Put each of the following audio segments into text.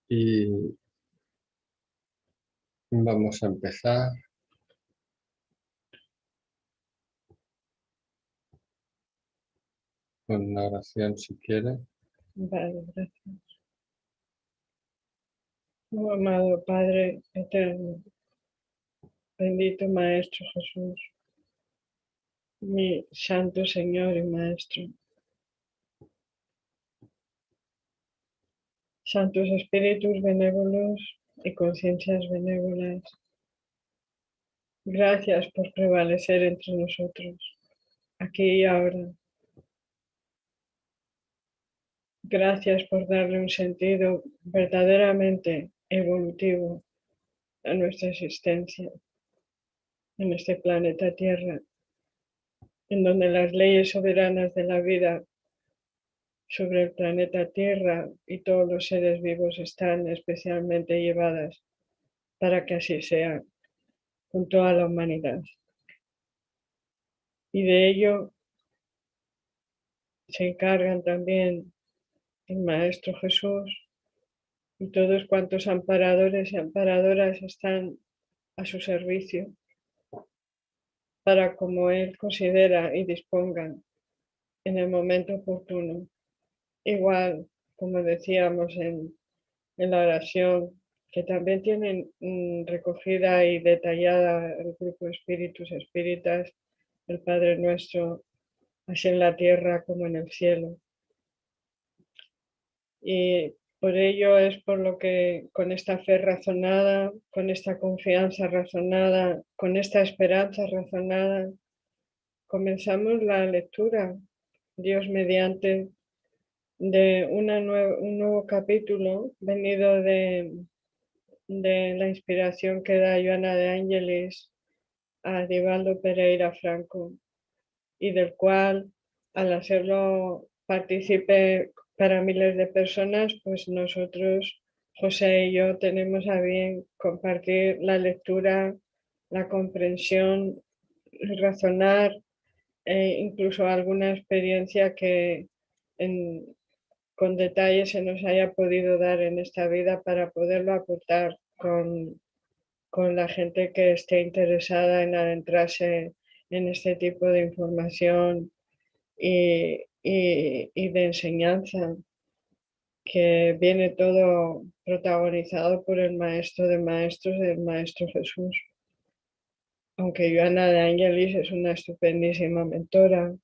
Y vamos a empezar con una oración si quiere. Vale, gracias. Oh, amado Padre eterno, bendito Maestro Jesús, mi Santo Señor y Maestro, Santos Espíritus benévolos y conciencias benévolas, gracias por prevalecer entre nosotros, aquí y ahora. Gracias por darle un sentido verdaderamente evolutivo a nuestra existencia en este planeta Tierra, en donde las leyes soberanas de la vida sobre el planeta Tierra y todos los seres vivos están especialmente llevadas para que así sea con toda la humanidad. Y de ello se encargan también el Maestro Jesús y todos cuantos amparadores y amparadoras están a su servicio para, como Él considera y disponga en el momento oportuno. Igual, como decíamos en la oración, que también tienen recogida y detallada el grupo Espíritus Espíritas, el Padre Nuestro, así en la tierra como en el cielo. Y por ello es por lo que con esta fe razonada, con esta confianza razonada, con esta esperanza razonada, comenzamos la lectura, Dios mediante, de un nuevo capítulo venido de la inspiración que da Joana de Ángeles a Divaldo Pereira Franco, y del cual, al hacerlo partícipe para miles de personas, pues nosotros, José y yo, tenemos a bien compartir la lectura, la comprensión, razonar, incluso alguna experiencia que con detalle se nos haya podido dar en esta vida para poderlo aportar con la gente que esté interesada en adentrarse en este tipo de información y de enseñanza, que viene todo protagonizado por el Maestro de Maestros, el Maestro Jesús. Aunque Joana de Ángelis es una estupendísima mentora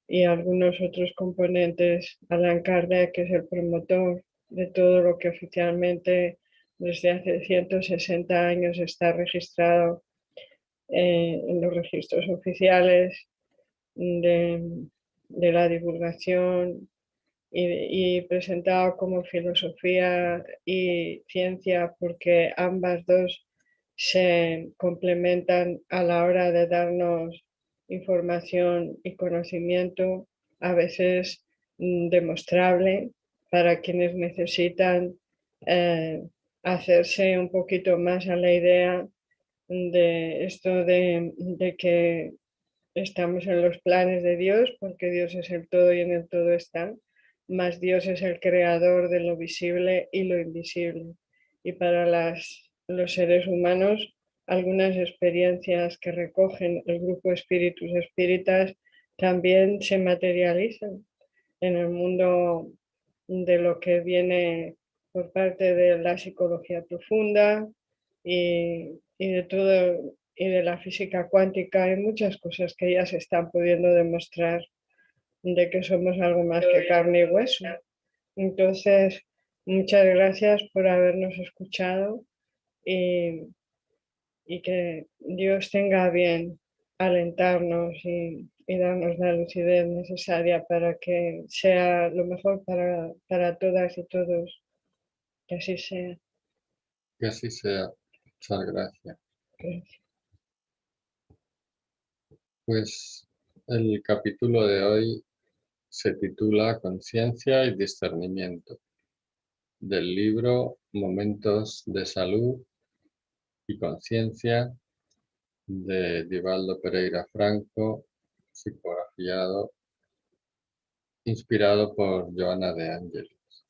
y algunos otros componentes, Allan Kardec, que es el promotor de todo lo que oficialmente desde hace 160 años está registrado en los registros oficiales de, de la divulgación y presentado como filosofía y ciencia, porque ambas dos se complementan a la hora de darnos información y conocimiento, a veces demostrable para quienes necesitan hacerse un poquito más a la idea de esto de que estamos en los planes de Dios, porque Dios es el todo y en el todo está, más Dios es el creador de lo visible y lo invisible. Y para los seres humanos, algunas experiencias que recogen el grupo Espíritus Espíritas también se materializan en el mundo de lo que viene por parte de la psicología profunda y de todo y de la física cuántica. Hay muchas cosas que ya se están pudiendo demostrar de que somos algo más que carne y hueso. Entonces, muchas gracias por habernos escuchado y, y que Dios tenga bien alentarnos y darnos la lucidez necesaria para que sea lo mejor para todas y todos. Que así sea. Que así sea. Muchas gracias. Gracias. Pues el capítulo de hoy se titula Conciencia y discernimiento, del libro Momentos de Salud y Conciencia de Divaldo Pereira Franco, psicografiado, inspirado por Joana de Ángelis.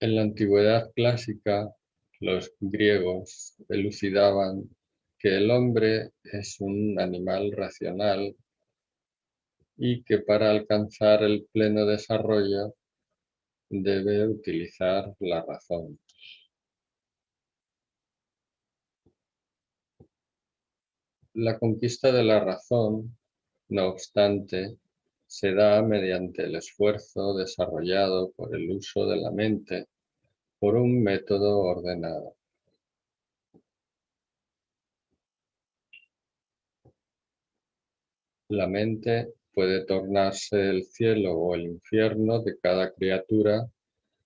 En la antigüedad clásica, los griegos elucidaban que el hombre es un animal racional y que para alcanzar el pleno desarrollo debe utilizar la razón. La conquista de la razón, no obstante, se da mediante el esfuerzo desarrollado por el uso de la mente por un método ordenado. La mente puede tornarse el cielo o el infierno de cada criatura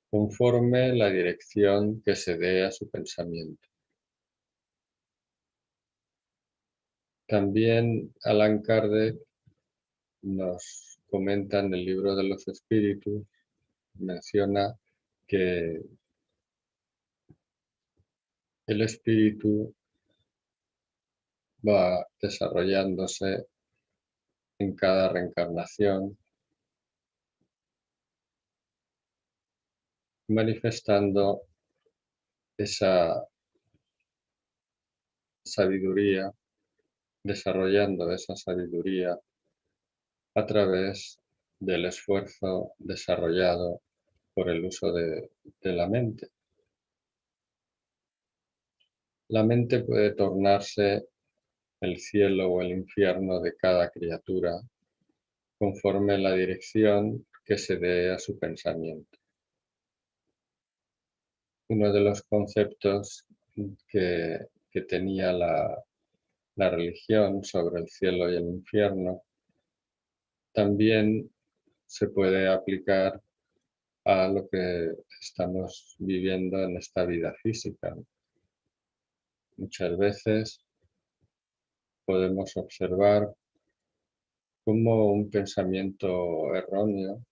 conforme la dirección que se dé a su pensamiento. También Allan Kardec nos comenta en el libro de los espíritus, menciona que el espíritu va desarrollándose en cada reencarnación, manifestando esa sabiduría, desarrollando esa sabiduría a través del esfuerzo desarrollado por el uso de la mente. La mente puede tornarse el cielo o el infierno de cada criatura conforme la dirección que se dé a su pensamiento. Uno de los conceptos que tenía la religión sobre el cielo y el infierno también se puede aplicar a lo que estamos viviendo en esta vida física. Muchas veces podemos observar cómo un pensamiento erróneo,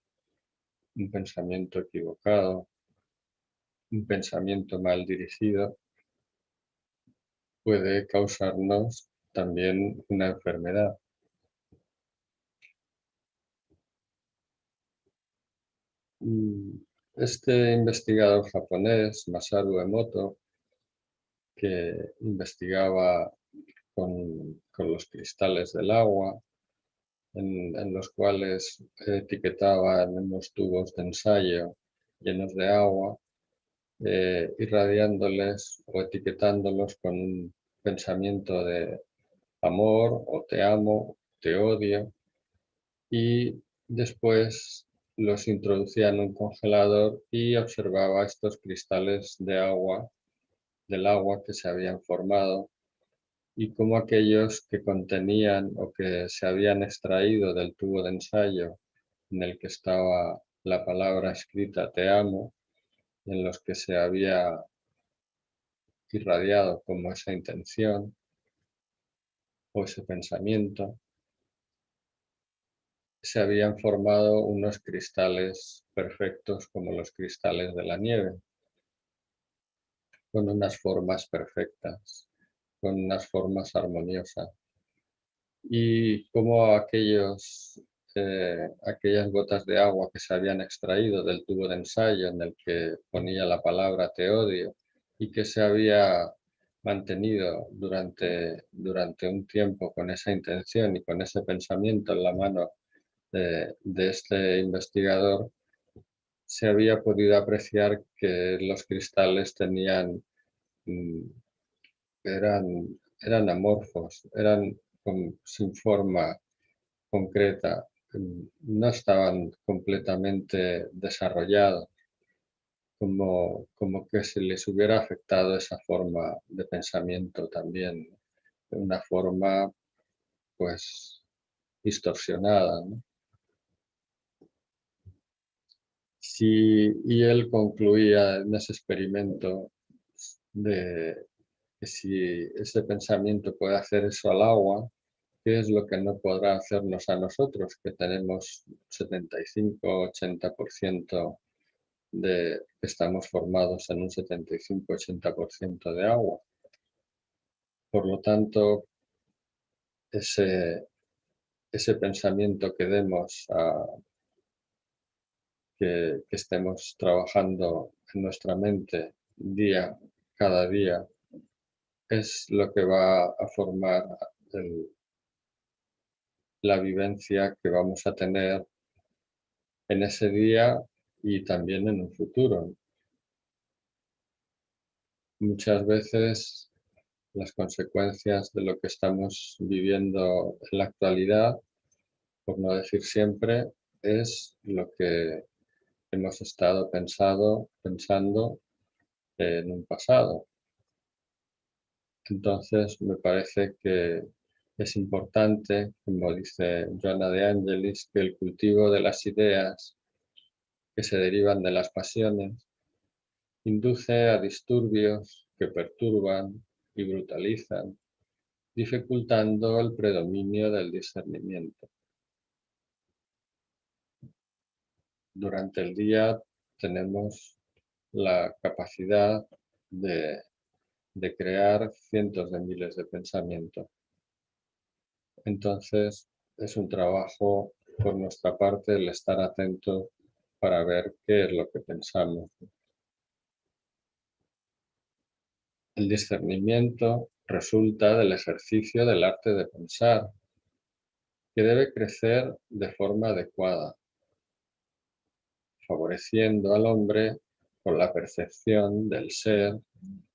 un pensamiento equivocado, un pensamiento mal dirigido puede causarnos también una enfermedad. Este investigador japonés, Masaru Emoto, que investigaba con los cristales del agua, en los cuales etiquetaba en unos tubos de ensayo llenos de agua, irradiándoles o etiquetándolos con un pensamiento de amor o te amo, te odio, y después los introducía en un congelador y observaba estos cristales de agua, del agua que se habían formado y cómo aquellos que contenían o que se habían extraído del tubo de ensayo en el que estaba la palabra escrita te amo, en los que se había irradiado como esa intención o ese pensamiento, se habían formado unos cristales perfectos como los cristales de la nieve, con unas formas perfectas, con unas formas armoniosas. Y como aquellas gotas de agua que se habían extraído del tubo de ensayo en el que ponía la palabra te odio y que se había mantenido durante un tiempo con esa intención y con ese pensamiento en la mano de este investigador, se había podido apreciar que los cristales mm, eran amorfos, eran sin forma concreta, no estaban completamente desarrollados, como que se les hubiera afectado esa forma de pensamiento también, de una forma pues distorsionada, ¿no? Y él concluía en ese experimento de que si ese pensamiento puede hacer eso al agua, ¿qué es lo que no podrá hacernos a nosotros, que tenemos 75-80% que estamos formados en un 75-80% de agua? Por lo tanto, ese, ese pensamiento que demos a que estemos trabajando en nuestra mente cada día, es lo que va a formar la vivencia que vamos a tener en ese día y también en un futuro. Muchas veces las consecuencias de lo que estamos viviendo en la actualidad, por no decir siempre, es lo que hemos estado pensando en un pasado. Entonces, me parece que es importante, como dice Joana de Angelis, que el cultivo de las ideas que se derivan de las pasiones induce a disturbios que perturban y brutalizan, dificultando el predominio del discernimiento. Durante el día tenemos la capacidad de crear cientos de miles de pensamientos. Entonces, es un trabajo por nuestra parte el estar atento para ver qué es lo que pensamos. El discernimiento resulta del ejercicio del arte de pensar, que debe crecer de forma adecuada, favoreciendo al hombre con la percepción del ser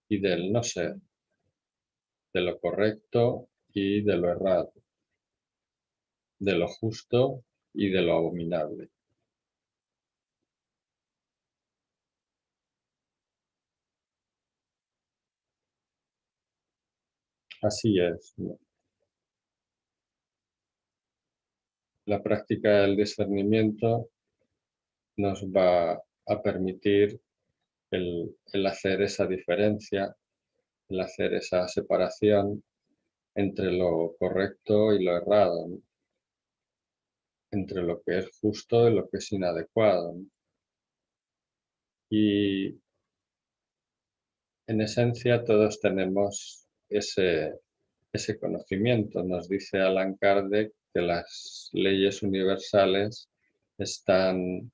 y del no ser, de lo correcto y de lo errado, de lo justo y de lo abominable. Así es, ¿no? La práctica del discernimiento nos va a permitir el hacer esa diferencia, el hacer esa separación entre lo correcto y lo errado, ¿no? Entre lo que es justo y lo que es inadecuado, ¿no? Y en esencia todos tenemos ese conocimiento. Nos dice Allan Kardec que las leyes universales están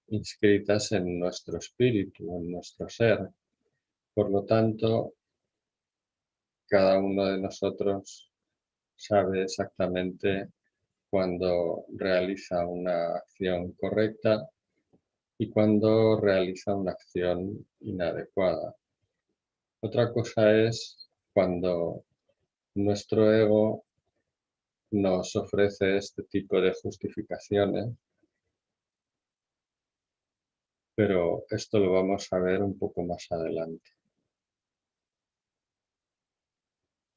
inscritas en nuestro espíritu, en nuestro ser. Por lo tanto, cada uno de nosotros sabe exactamente cuando realiza una acción correcta y cuando realiza una acción inadecuada. Otra cosa es cuando nuestro ego nos ofrece este tipo de justificaciones, pero esto lo vamos a ver un poco más adelante.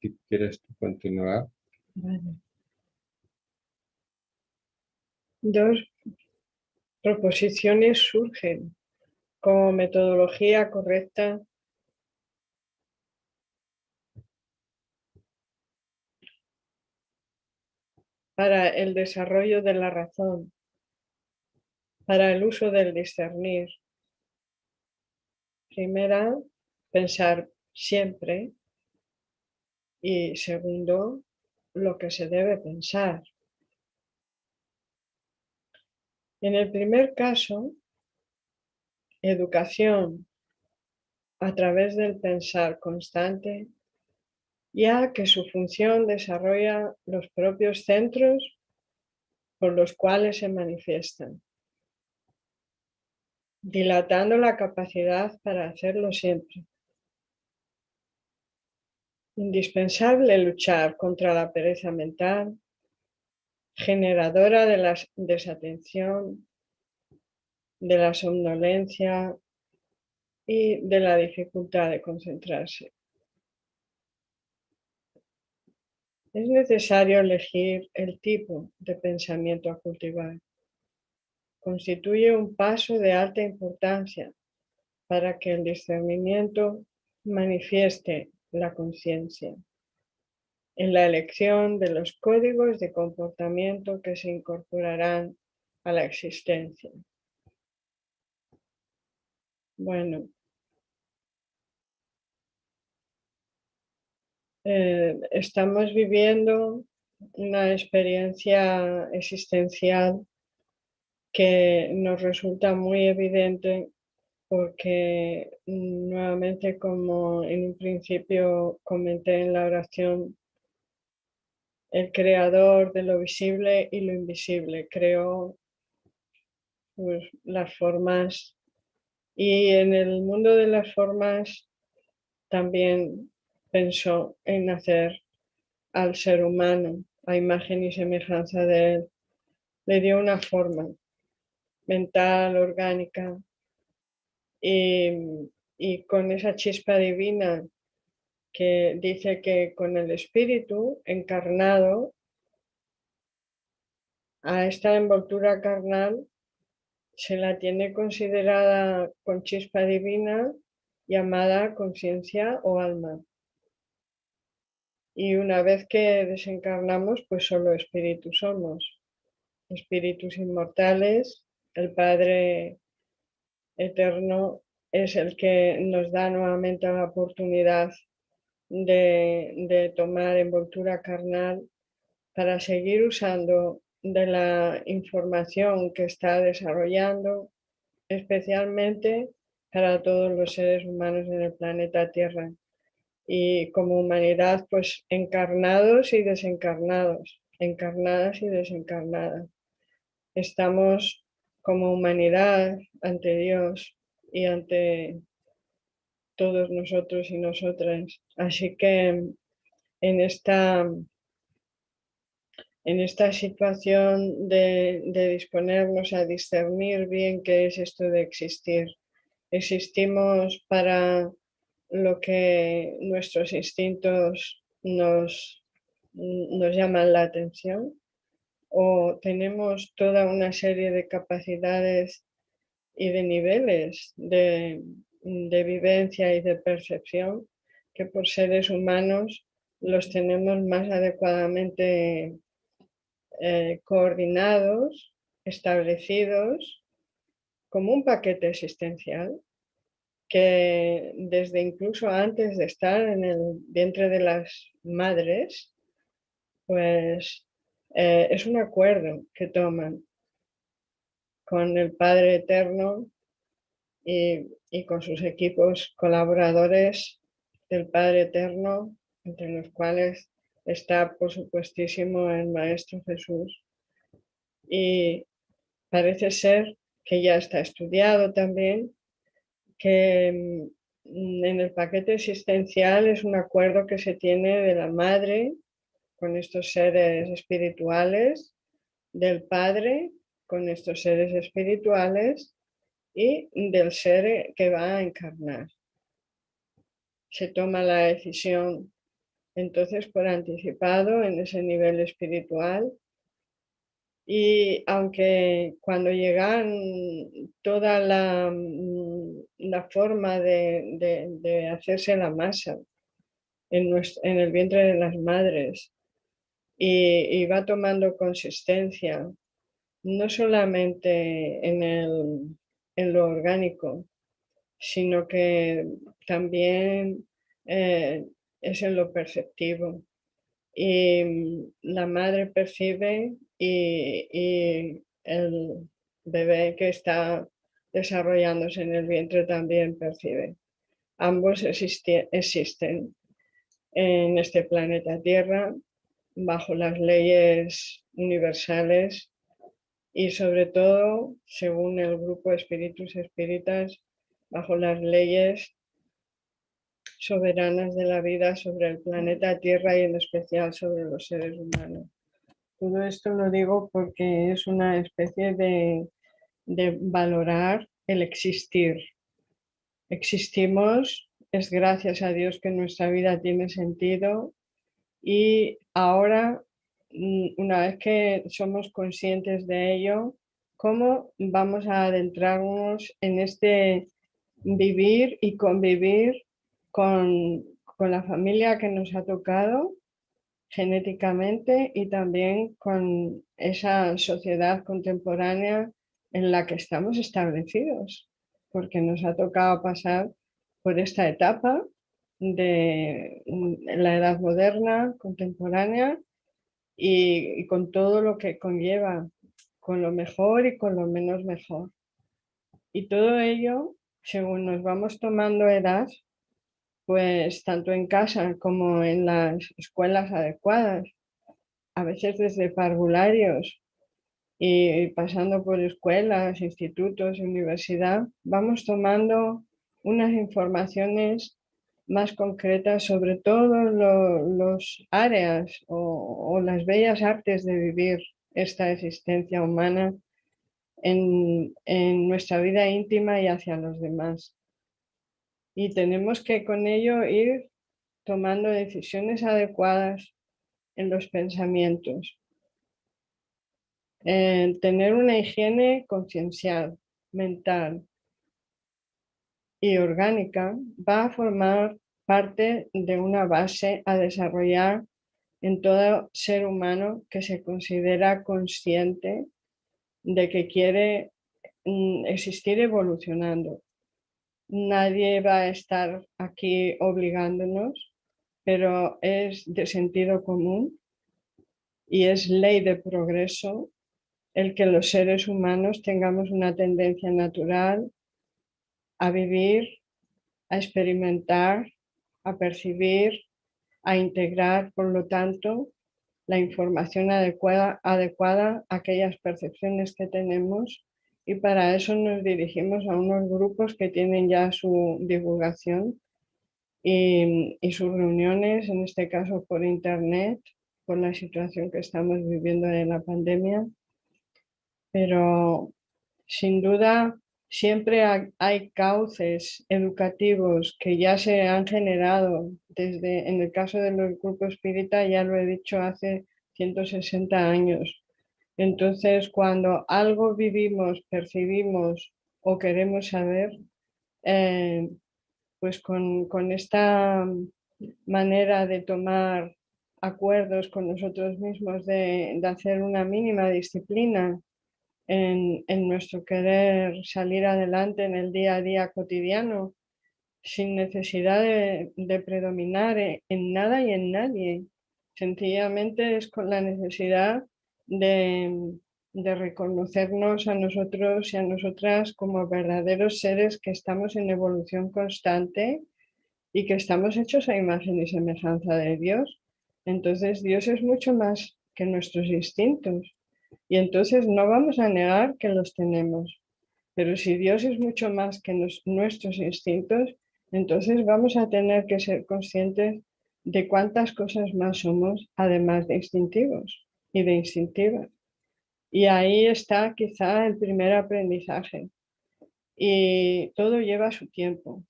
Si quieres tú continuar. Vale. Dos proposiciones surgen como metodología correcta para el desarrollo de la razón, para el uso del discernir. Primera, pensar siempre y segundo, lo que se debe pensar. En el primer caso, educación a través del pensar constante, ya que su función desarrolla los propios centros por los cuales se manifiestan, dilatando la capacidad para hacerlo siempre. Indispensable luchar contra la pereza mental, generadora de la desatención, de la somnolencia y de la dificultad de concentrarse. Es necesario elegir el tipo de pensamiento a cultivar. Constituye un paso de alta importancia para que el discernimiento manifieste la conciencia en la elección de los códigos de comportamiento que se incorporarán a la existencia. Bueno, estamos viviendo una experiencia existencial que nos resulta muy evidente porque nuevamente, como en un principio comenté en la oración, el creador de lo visible y lo invisible creó pues, las formas, y en el mundo de las formas también pensó en hacer al ser humano a imagen y semejanza de él. Le dio una forma mental, orgánica, y con esa chispa divina que dice que con el espíritu encarnado a esta envoltura carnal se la tiene considerada con chispa divina, llamada conciencia o alma. Y una vez que desencarnamos, pues solo espíritus somos, espíritus inmortales. El Padre Eterno es el que nos da nuevamente la oportunidad de tomar envoltura carnal para seguir usando de la información que está desarrollando, especialmente para todos los seres humanos en el planeta Tierra. Y como humanidad, pues encarnados y desencarnados, encarnadas y desencarnadas. Estamos como humanidad ante Dios y ante todos nosotros y nosotras. Así que en esta, en esta situación de disponernos a discernir bien qué es esto de existir. Existimos para lo que nuestros instintos nos llaman la atención, o tenemos toda una serie de capacidades y de niveles de vivencia y de percepción que por seres humanos los tenemos más adecuadamente coordinados, establecidos como un paquete existencial que desde incluso antes de estar en el vientre de las madres, pues es un acuerdo que toman con el Padre Eterno y con sus equipos colaboradores del Padre Eterno, entre los cuales está, por supuestísimo, el Maestro Jesús. Y parece ser que ya está estudiado también que en el paquete existencial es un acuerdo que se tiene de la madre con estos seres espirituales, del padre con estos seres espirituales y del ser que va a encarnar. Se toma la decisión entonces por anticipado en ese nivel espiritual. Y aunque cuando llegan toda la forma de hacerse la masa en el vientre de las madres y va tomando consistencia, no solamente en lo orgánico, sino que también es en lo perceptivo. Y la madre percibe y el bebé que está desarrollándose en el vientre también percibe. Ambos existen en este planeta Tierra bajo las leyes universales y sobre todo, según el grupo Espíritus Espíritas, bajo las leyes soberanas de la vida sobre el planeta Tierra y en especial sobre los seres humanos. Todo esto lo digo porque es una especie de valorar el existir. Existimos, es gracias a Dios que nuestra vida tiene sentido y ahora, una vez que somos conscientes de ello, ¿cómo vamos a adentrarnos en este vivir y convivir con la familia que nos ha tocado genéticamente y también con esa sociedad contemporánea en la que estamos establecidos, porque nos ha tocado pasar por esta etapa de la edad moderna, contemporánea, y con todo lo que conlleva, con lo mejor y con lo menos mejor. Y todo ello, según nos vamos tomando edad, pues tanto en casa como en las escuelas adecuadas, a veces desde parvularios y pasando por escuelas, institutos, universidad, vamos tomando unas informaciones más concretas sobre todos los áreas o las bellas artes de vivir esta existencia humana en nuestra vida íntima y hacia los demás. Y tenemos que con ello ir tomando decisiones adecuadas en los pensamientos. Tener una higiene conciencial, mental y orgánica va a formar parte de una base a desarrollar en todo ser humano que se considera consciente de que quiere existir evolucionando. Nadie va a estar aquí obligándonos, pero es de sentido común y es ley de progreso el que los seres humanos tengamos una tendencia natural a vivir, a experimentar, a percibir, a integrar, por lo tanto, la información adecuada a aquellas percepciones que tenemos, y para eso nos dirigimos a unos grupos que tienen ya su divulgación y sus reuniones, en este caso por internet, por la situación que estamos viviendo de la pandemia, pero sin duda siempre hay cauces educativos que ya se han generado desde, en el caso de los grupos espírita, ya lo he dicho, hace 160 años. Entonces, cuando algo vivimos, percibimos o queremos saber, eh, pues con esta manera de tomar acuerdos con nosotros mismos, de hacer una mínima disciplina en nuestro querer salir adelante en el día a día cotidiano, sin necesidad de predominar en nada y en nadie. Sencillamente es con la necesidad de reconocernos a nosotros y a nosotras como verdaderos seres que estamos en evolución constante y que estamos hechos a imagen y semejanza de Dios. Entonces Dios es mucho más que nuestros instintos y entonces no vamos a negar que los tenemos. Pero si Dios es mucho más que nuestros instintos, entonces vamos a tener que ser conscientes de cuántas cosas más somos, además de instintivos y de instintivas. Y ahí está quizá el primer aprendizaje. Y todo lleva su tiempo.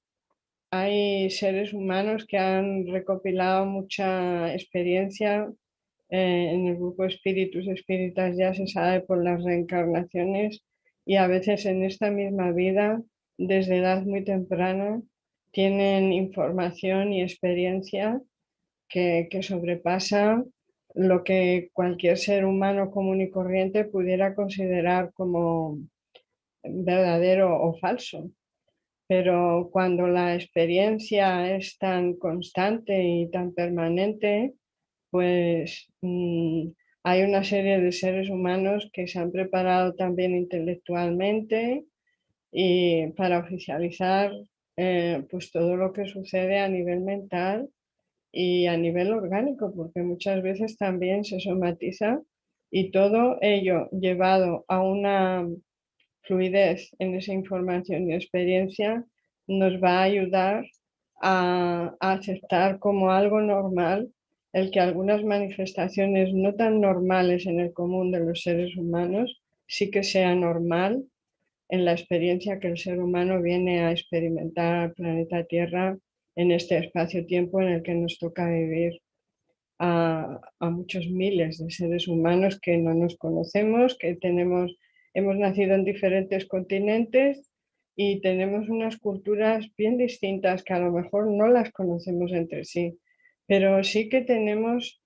Hay seres humanos que han recopilado mucha experiencia. En el grupo Espíritus Espíritas ya se sabe por las reencarnaciones y a veces en esta misma vida, desde edad muy temprana, tienen información y experiencia que sobrepasa lo que cualquier ser humano común y corriente pudiera considerar como verdadero o falso. Pero cuando la experiencia es tan constante y tan permanente, pues hay una serie de seres humanos que se han preparado también intelectualmente y para oficializar pues todo lo que sucede a nivel mental y a nivel orgánico, porque muchas veces también se somatiza y todo ello llevado a una fluidez en esa información y experiencia nos va a ayudar a aceptar como algo normal el que algunas manifestaciones no tan normales en el común de los seres humanos sí que sea normal en la experiencia que el ser humano viene a experimentar al planeta Tierra en este espacio-tiempo en el que nos toca vivir a muchos miles de seres humanos que no nos conocemos, que hemos nacido en diferentes continentes y tenemos unas culturas bien distintas que a lo mejor no las conocemos entre sí, pero sí que tenemos,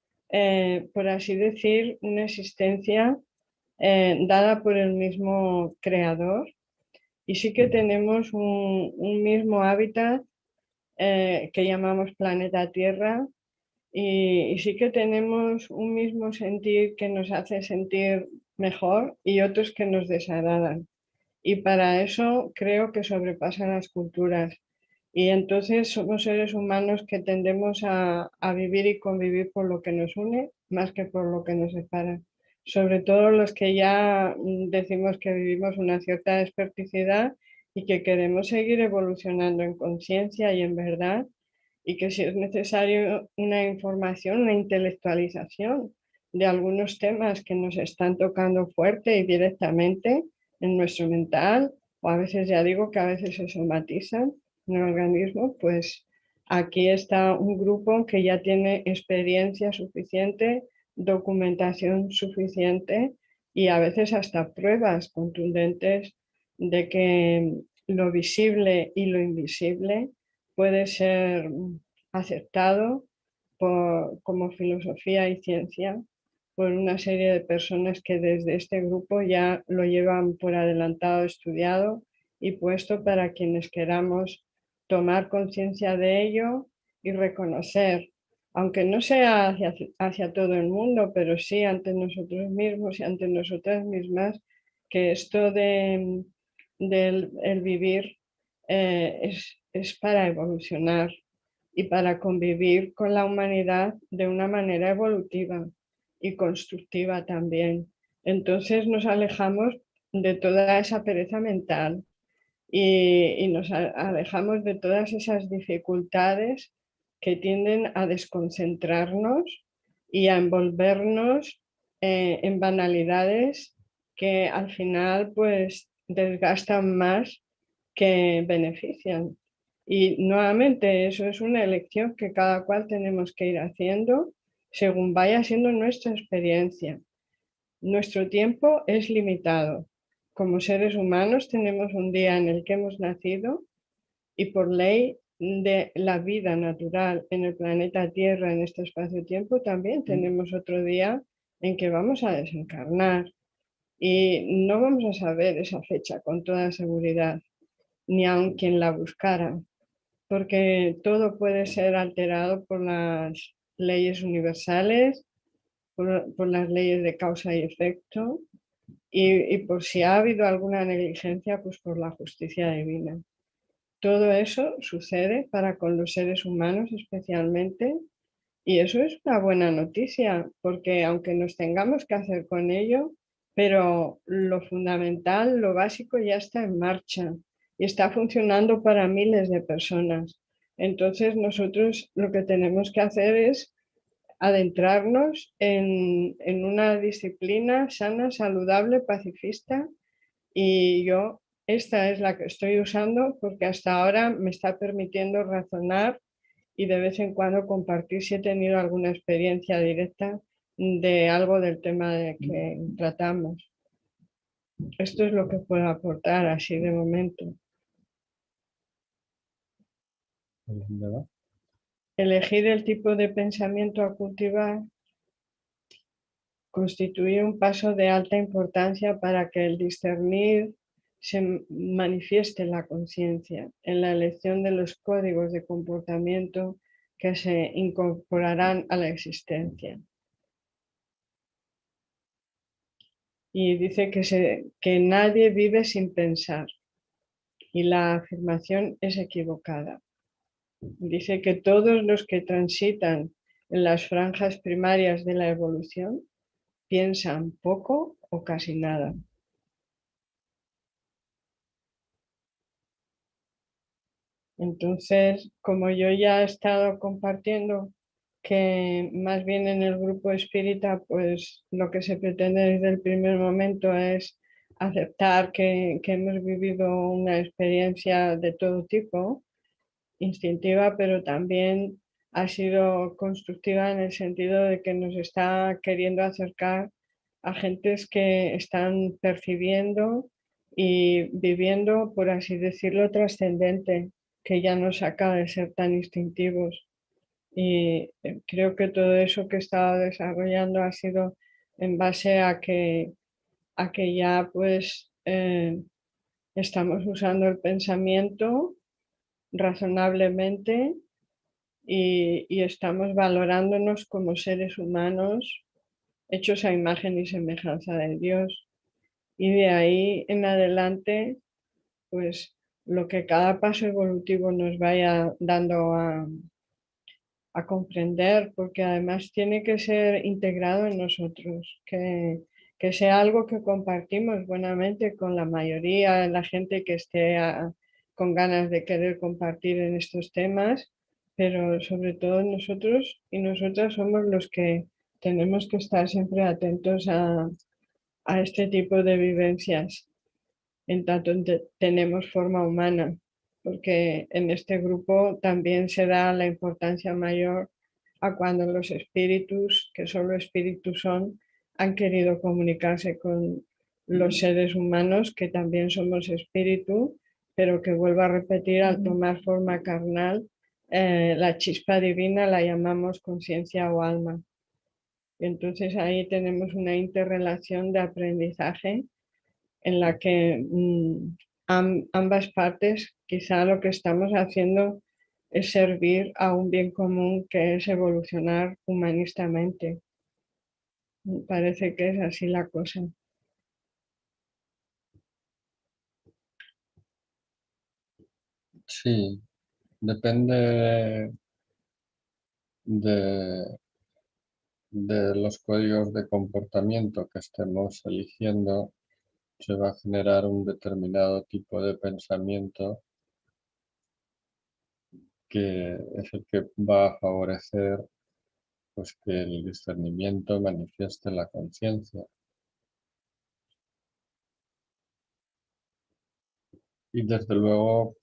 por así decir, una existencia dada por el mismo creador y sí que tenemos un mismo hábitat que llamamos planeta Tierra y sí que tenemos un mismo sentir que nos hace sentir mejor y otros que nos desagradan. Y para eso creo que sobrepasan las culturas. Y entonces somos seres humanos que tendemos a vivir y convivir por lo que nos une más que por lo que nos separa. Sobre todo los que ya decimos que vivimos una cierta desperticidad y que queremos seguir evolucionando en conciencia y en verdad, y que si es necesario una información, una intelectualización de algunos temas que nos están tocando fuerte y directamente en nuestro mental, o a veces ya digo que a veces se somatizan en el organismo, pues aquí está un grupo que ya tiene experiencia suficiente, documentación suficiente y a veces hasta pruebas contundentes de que lo visible y lo invisible puede ser aceptado como filosofía y ciencia por una serie de personas que desde este grupo ya lo llevan por adelantado, estudiado y puesto para quienes queramos tomar conciencia de ello y reconocer, aunque no sea hacia todo el mundo, pero sí ante nosotros mismos y ante nosotras mismas, que esto del el vivir es para evolucionar y para convivir con la humanidad de una manera evolutiva y constructiva también. Entonces nos alejamos de toda esa pereza mental y nos alejamos de todas esas dificultades que tienden a desconcentrarnos y a envolvernos en banalidades que al final pues desgastan más que benefician. Y nuevamente eso es una elección que cada cual tenemos que ir haciendo según vaya siendo nuestra experiencia. Nuestro tiempo es limitado. Como seres humanos tenemos un día en el que hemos nacido y por ley de la vida natural en el planeta Tierra, en este espacio-tiempo, también tenemos otro día en que vamos a desencarnar y no vamos a saber esa fecha con toda seguridad, ni aun quien la buscara, porque todo puede ser alterado por las leyes universales, por las leyes de causa y efecto, y por si ha habido alguna negligencia, pues por la justicia divina. Todo eso sucede para con los seres humanos especialmente, y eso es una buena noticia, porque aunque nos tengamos que hacer con ello, pero lo fundamental, lo básico ya está en marcha y está funcionando para miles de personas. Entonces nosotros lo que tenemos que hacer es adentrarnos en una disciplina sana, saludable, pacifista, y yo esta es la que estoy usando porque hasta ahora me está permitiendo razonar y de vez en cuando compartir si he tenido alguna experiencia directa de algo del tema de que tratamos. Esto es lo que puedo aportar así de momento. Elegir el tipo de pensamiento a cultivar constituye un paso de alta importancia para que el discernir se manifieste en la conciencia, en la elección de los códigos de comportamiento que se incorporarán a la existencia. Y dice que nadie vive sin pensar, y la afirmación es equivocada. Dice que todos los que transitan en las franjas primarias de la evolución piensan poco o casi nada. Entonces, como yo ya he estado compartiendo que más bien en el grupo espírita, pues lo que se pretende desde el primer momento es aceptar que hemos vivido una experiencia de todo tipo, instintiva, pero también ha sido constructiva en el sentido de que nos está queriendo acercar a gentes que están percibiendo y viviendo, por así decirlo, trascendente, que ya nos saca de ser tan instintivos. Y creo que todo eso que he estado desarrollando ha sido en base a que ya pues estamos usando el pensamiento razonablemente y estamos valorándonos como seres humanos hechos a imagen y semejanza de Dios. Y de ahí en adelante, pues lo que cada paso evolutivo nos vaya dando a comprender, porque además tiene que ser integrado en nosotros, que sea algo que compartimos buenamente con la mayoría de la gente que esté con ganas de querer compartir en estos temas, pero sobre todo nosotros y nosotras somos los que tenemos que estar siempre atentos a este tipo de vivencias en tanto tenemos forma humana, porque en este grupo también se da la importancia mayor a cuando los espíritus, que solo espíritus son, han querido comunicarse con los seres humanos, que también somos espíritu, pero que vuelvo a repetir, al tomar forma carnal, la chispa divina la llamamos conciencia o alma. Y entonces ahí tenemos una interrelación de aprendizaje en la que ambas partes, quizá lo que estamos haciendo es servir a un bien común que es evolucionar humanistamente. Parece que es así la cosa. Sí, depende de los códigos de comportamiento que estemos eligiendo, se va a generar un determinado tipo de pensamiento que es el que va a favorecer pues, que el discernimiento manifieste la conciencia. Y desde luego,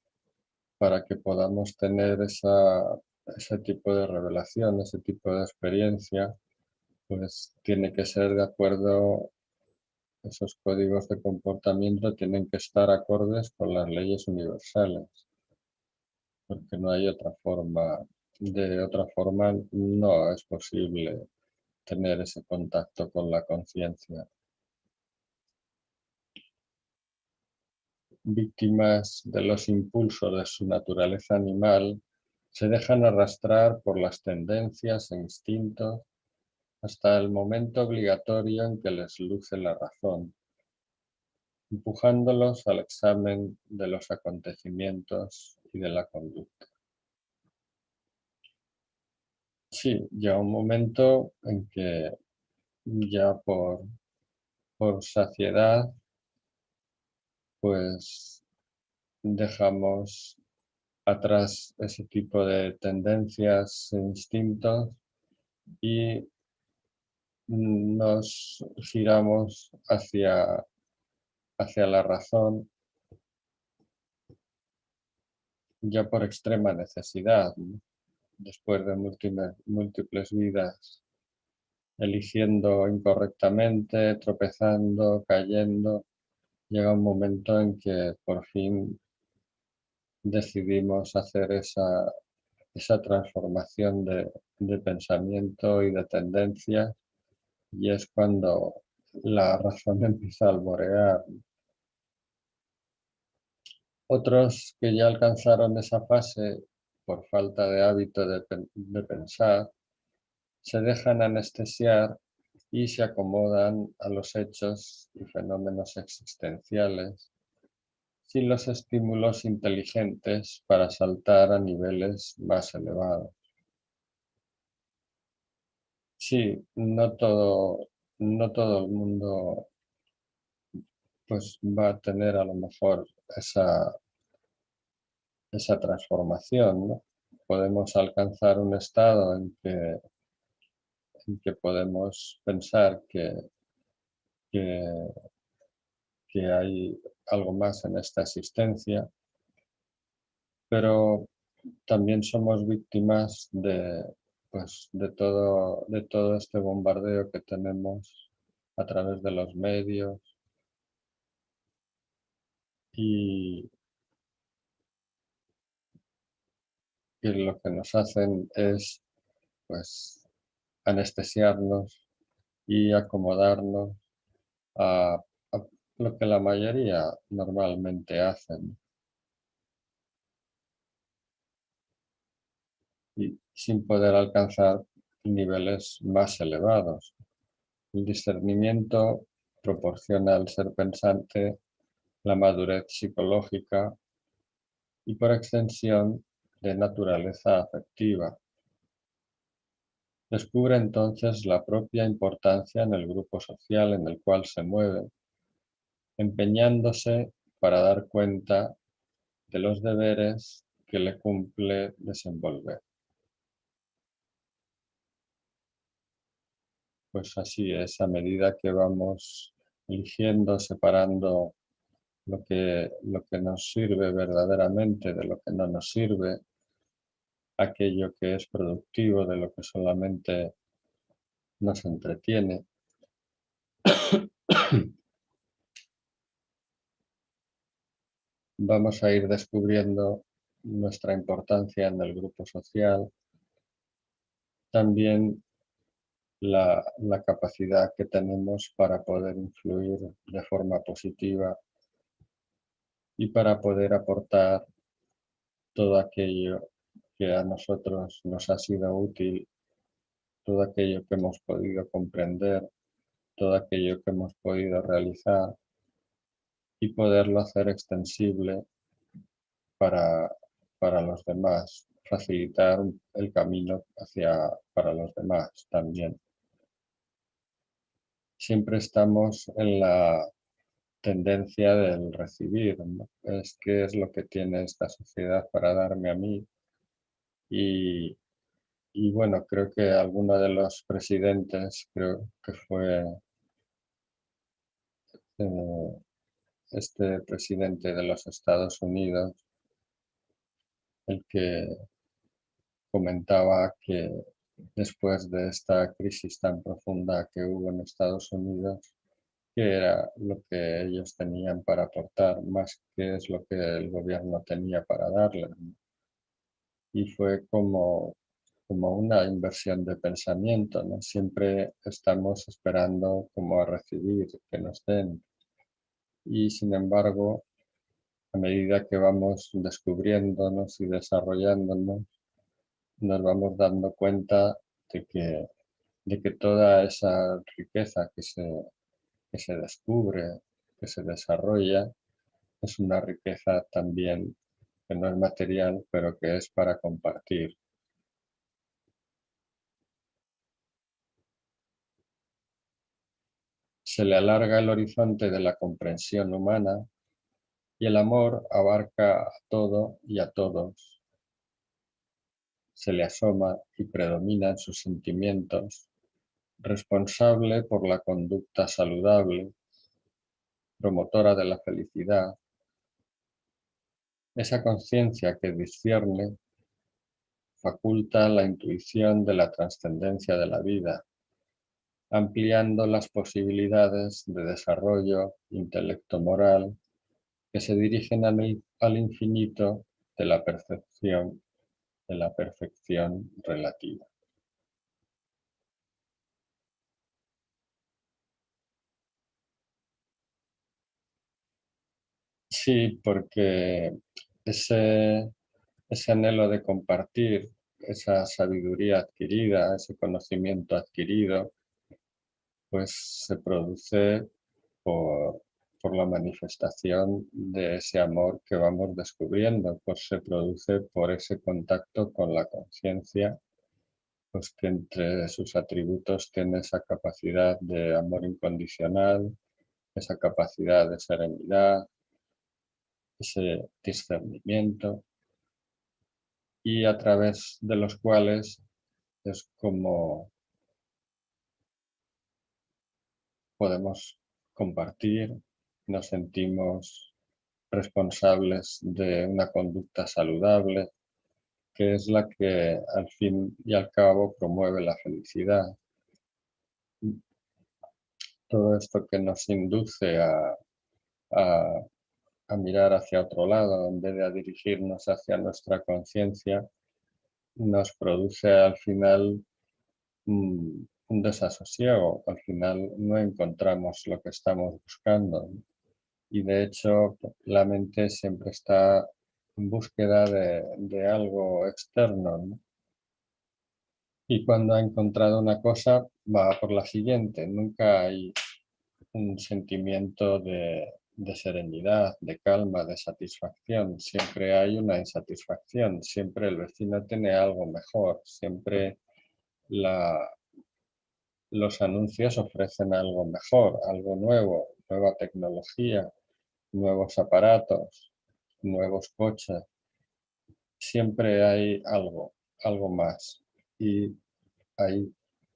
para que podamos tener ese tipo de revelación, ese tipo de experiencia, pues tiene que ser de acuerdo, esos códigos de comportamiento tienen que estar acordes con las leyes universales, porque no hay otra forma. De otra forma, no es posible tener ese contacto con la conciencia. Víctimas de los impulsos de su naturaleza animal, se dejan arrastrar por las tendencias e instintos hasta el momento obligatorio en que les luce la razón, empujándolos al examen de los acontecimientos y de la conducta. Sí, llega un momento en que ya por saciedad, pues dejamos atrás ese tipo de tendencias e instintos y nos giramos hacia la razón ya por extrema necesidad, ¿no? Después de múltiples vidas eligiendo incorrectamente, tropezando, cayendo, llega un momento en que por fin decidimos hacer esa transformación de pensamiento y de tendencia, y es cuando la razón empieza a alborear. Otros que ya alcanzaron esa fase por falta de hábito de pensar, se dejan anestesiar y se acomodan a los hechos y fenómenos existenciales sin los estímulos inteligentes para saltar a niveles más elevados. Sí, no todo el mundo pues va a tener a lo mejor esa transformación, ¿no? Podemos alcanzar un estado en que podemos pensar que, que hay algo más en esta existencia, pero también somos víctimas pues, de todo este bombardeo que tenemos a través de los medios y que lo que nos hacen es pues anestesiarnos y acomodarnos a lo que la mayoría normalmente hacen. Y sin poder alcanzar niveles más elevados. El discernimiento proporciona al ser pensante la madurez psicológica y por extensión de naturaleza afectiva. Descubre entonces la propia importancia en el grupo social en el cual se mueve, empeñándose para dar cuenta de los deberes que le cumple desenvolver. Pues así es, a medida que vamos eligiendo, separando lo que nos sirve verdaderamente de lo que no nos sirve, aquello que es productivo de lo que solamente nos entretiene, vamos a ir descubriendo nuestra importancia en el grupo social, también la capacidad que tenemos para poder influir de forma positiva y para poder aportar todo aquello que a nosotros nos ha sido útil, todo aquello que hemos podido comprender, todo aquello que hemos podido realizar y poderlo hacer extensible para, para los demás, facilitar el camino para los demás también. Siempre estamos en la tendencia del recibir, ¿no? Es que es lo que tiene esta sociedad para darme a mí. Y, y bueno, creo que alguno de los presidentes, creo que fue eh, este presidente de los Estados Unidos, el que comentaba que después de esta crisis tan profunda que hubo en Estados Unidos, que era lo que ellos tenían para aportar, más que es lo que el gobierno tenía para darles. Y fue como una inversión de pensamiento, ¿no? Siempre estamos esperando como a recibir, que nos den. Y sin embargo, a medida que vamos descubriéndonos y desarrollándonos, nos vamos dando cuenta de que toda esa riqueza que se descubre, que se desarrolla, es una riqueza también que no es material, pero que es para compartir. Se le alarga el horizonte de la comprensión humana y el amor abarca a todo y a todos. Se le asoma y predomina en sus sentimientos, responsable por la conducta saludable, promotora de la felicidad. Esa conciencia que discierne faculta la intuición de la trascendencia de la vida, ampliando las posibilidades de desarrollo intelecto-moral que se dirigen al infinito de la percepción, de la perfección relativa. Sí, porque ese, ese anhelo de compartir, esa sabiduría adquirida, ese conocimiento adquirido, pues se produce por, por la manifestación de ese amor que vamos descubriendo, pues se produce por ese contacto con la conciencia, pues que entre sus atributos tiene esa capacidad de amor incondicional, esa capacidad de serenidad, ese discernimiento, y a través de los cuales es como podemos compartir, nos sentimos responsables de una conducta saludable, que es la que al fin y al cabo promueve la felicidad. Todo esto que nos induce a- a mirar hacia otro lado en vez de a dirigirnos hacia nuestra conciencia, nos produce al final un desasosiego. Al final no encontramos lo que estamos buscando. Y de hecho, la mente siempre está en búsqueda de algo externo, ¿no? Y cuando ha encontrado una cosa, va por la siguiente. Nunca hay un sentimiento de serenidad, de calma, de satisfacción. Siempre hay una insatisfacción. Siempre el vecino tiene algo mejor. Siempre la, los anuncios ofrecen algo mejor, algo nuevo, nueva tecnología, nuevos aparatos, nuevos coches. Siempre hay algo, algo más. Y hay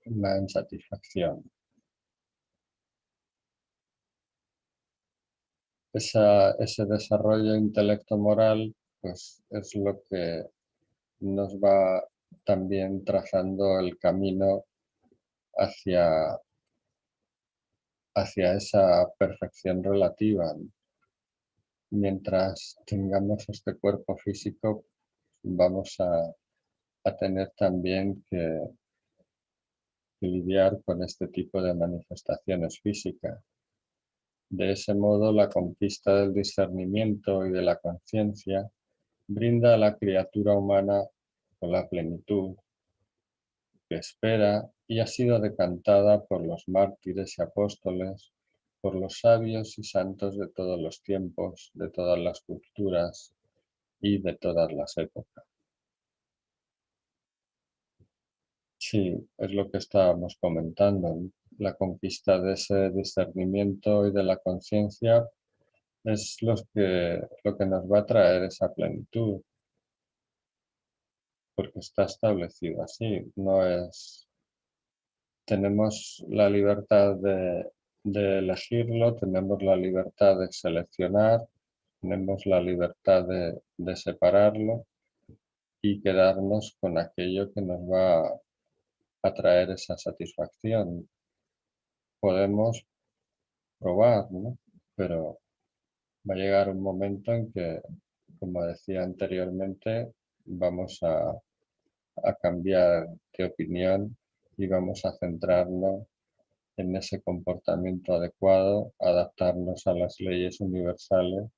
una insatisfacción. Ese desarrollo intelecto-moral, pues es lo que nos va también trazando el camino hacia, hacia esa perfección relativa. Mientras tengamos este cuerpo físico, vamos a tener también que lidiar con este tipo de manifestaciones físicas. De ese modo, la conquista del discernimiento y de la conciencia brinda a la criatura humana con la plenitud que espera y ha sido decantada por los mártires y apóstoles, por los sabios y santos de todos los tiempos, de todas las culturas y de todas las épocas. Sí, es lo que estábamos comentando. La conquista de ese discernimiento y de la conciencia es lo que nos va a traer esa plenitud, porque está establecido así. No es, tenemos la libertad de elegirlo, tenemos la libertad de seleccionar, tenemos la libertad de separarlo y quedarnos con aquello que nos va a traer esa satisfacción. Podemos probar, ¿no? Pero va a llegar un momento en que, como decía anteriormente, vamos a cambiar de opinión y vamos a centrarnos en ese comportamiento adecuado, adaptarnos a las leyes universales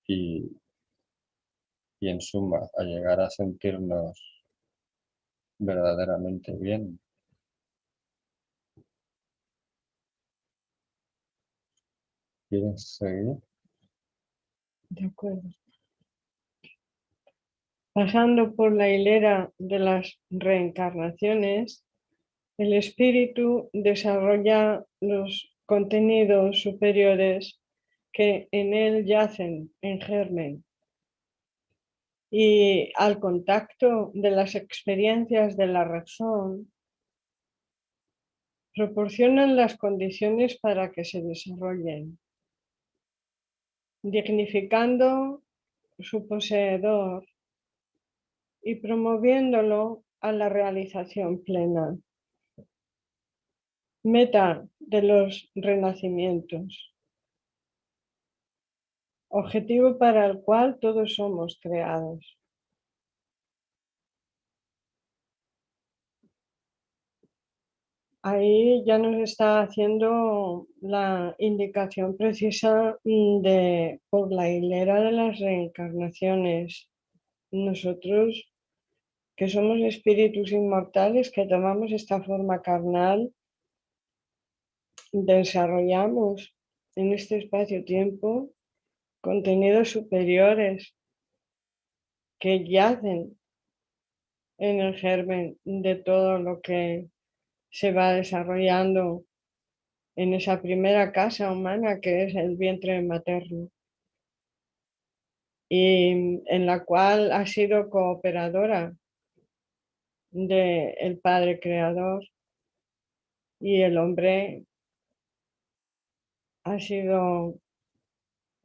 y, y en suma, a llegar a sentirnos verdaderamente bien. ¿Quieres seguir? De acuerdo. Pasando por la hilera de las reencarnaciones, el espíritu desarrolla los contenidos superiores que en él yacen en germen y al contacto de las experiencias de la razón proporcionan las condiciones para que se desarrollen, dignificando su poseedor y promoviéndolo a la realización plena. Meta de los renacimientos. Objetivo para el cual todos somos creados. Ahí ya nos está haciendo la indicación precisa de por la hilera de las reencarnaciones. Nosotros, que somos espíritus inmortales, que tomamos esta forma carnal, desarrollamos en este espacio-tiempo contenidos superiores que yacen en el germen de todo lo que se va desarrollando en esa primera casa humana que es el vientre materno y en la cual ha sido cooperadora del Padre Creador y el hombre ha sido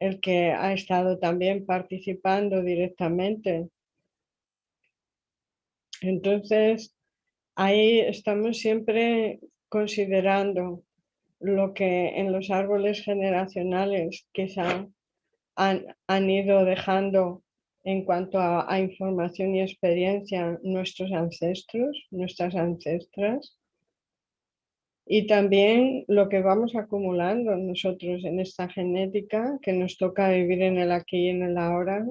el que ha estado también participando directamente. Entonces, ahí estamos siempre considerando lo que en los árboles generacionales quizá han ido dejando en cuanto a información y experiencia nuestros ancestros, nuestras ancestras, y también lo que vamos acumulando nosotros en esta genética que nos toca vivir en el aquí y en el ahora,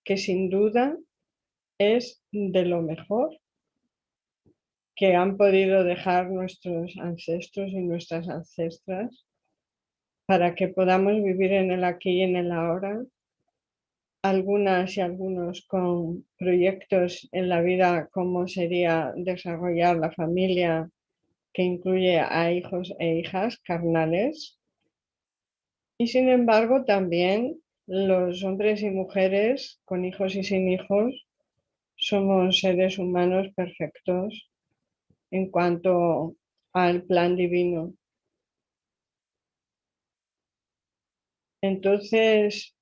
que sin duda es de lo mejor, que han podido dejar nuestros ancestros y nuestras ancestras para que podamos vivir en el aquí y en el ahora. Algunas y algunos con proyectos en la vida, como sería desarrollar la familia, que incluye a hijos e hijas carnales. Y sin embargo, también los hombres y mujeres con hijos y sin hijos somos seres humanos perfectos en cuanto al plan divino. Entonces,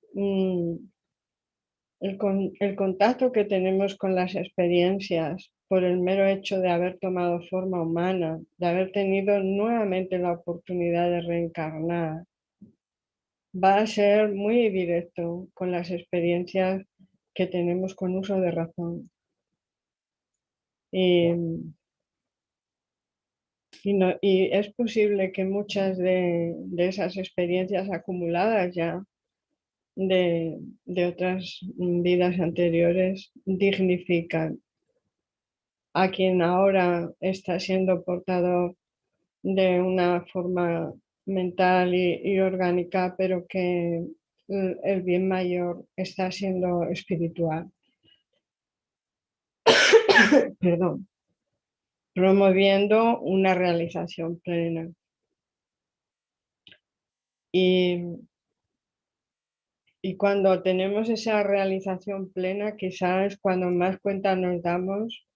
el contacto que tenemos con las experiencias por el mero hecho de haber tomado forma humana, de haber tenido nuevamente la oportunidad de reencarnar, va a ser muy directo con las experiencias que tenemos con uso de razón. Y es posible que muchas de esas experiencias acumuladas ya de otras vidas anteriores dignifican a quien ahora está siendo portador de una forma mental y orgánica, pero que el bien mayor está siendo espiritual. Perdón, promoviendo una realización plena. Y cuando tenemos esa realización plena, quizás es cuando más cuenta nos damos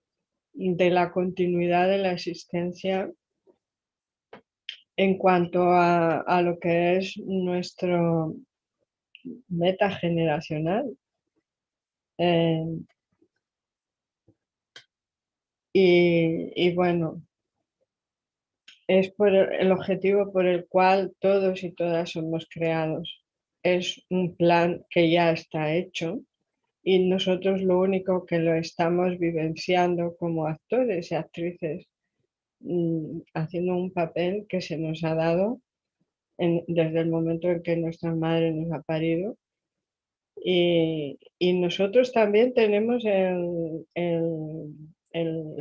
de la continuidad de la existencia en cuanto a lo que es nuestro metageneracional. Y bueno, es por el objetivo por el cual todos y todas somos creados. Es un plan que ya está hecho y nosotros lo único que lo estamos vivenciando como actores y actrices, haciendo un papel que se nos ha dado desde el momento en que nuestra madre nos ha parido. Y nosotros también tenemos el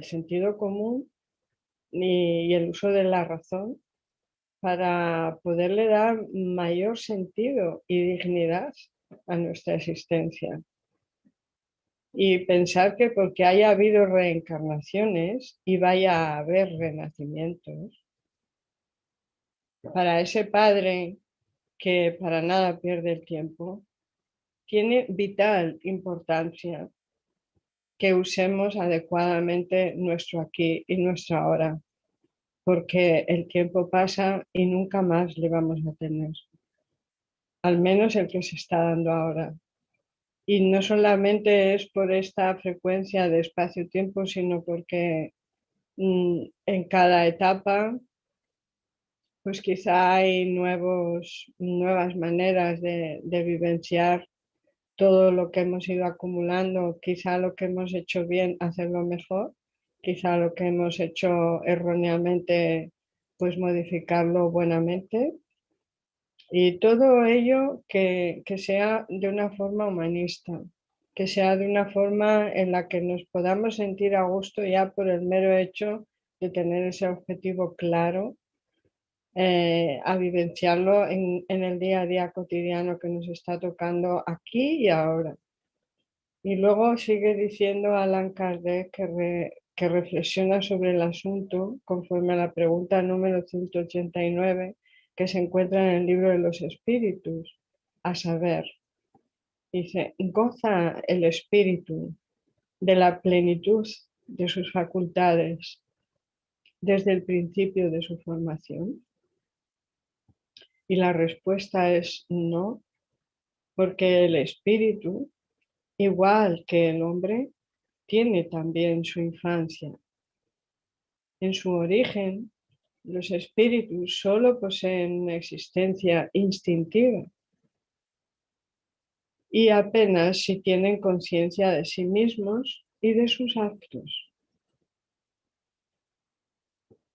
sentido común y el uso de la razón para poderle dar mayor sentido y dignidad a nuestra existencia. Y pensar que porque haya habido reencarnaciones y vaya a haber renacimientos, para ese padre que para nada pierde el tiempo, tiene vital importancia que usemos adecuadamente nuestro aquí y nuestro ahora, porque el tiempo pasa y nunca más le vamos a tener, al menos el que se está dando ahora. Y no solamente es por esta frecuencia de espacio-tiempo, sino porque en cada etapa, pues quizá hay nuevas maneras de vivenciar todo lo que hemos ido acumulando, quizá lo que hemos hecho bien, hacerlo mejor, quizá lo que hemos hecho erróneamente, pues modificarlo buenamente. Y todo ello que sea de una forma humanista, que sea de una forma en la que nos podamos sentir a gusto ya por el mero hecho de tener ese objetivo claro, a vivenciarlo en el día a día cotidiano que nos está tocando aquí y ahora. Y luego sigue diciendo Allan Kardec que reflexiona sobre el asunto conforme a la pregunta número 189 que se encuentra en el libro de los espíritus, a saber, dice, goza el espíritu de la plenitud de sus facultades desde el principio de su formación. Y la respuesta es no, porque el espíritu, igual que el hombre, tiene también su infancia. En su origen, los espíritus solo poseen una existencia instintiva y apenas si tienen conciencia de sí mismos y de sus actos.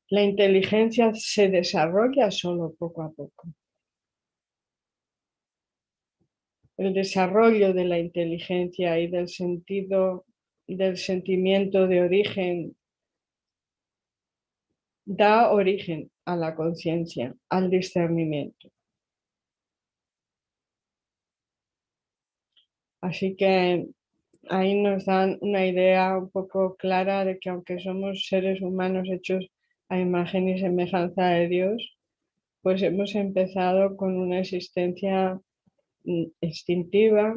La inteligencia se desarrolla solo poco a poco. El desarrollo de la inteligencia y del sentimiento de origen da origen a la conciencia, al discernimiento. Así que ahí nos dan una idea un poco clara de que aunque somos seres humanos hechos a imagen y semejanza de Dios, pues hemos empezado con una existencia instintiva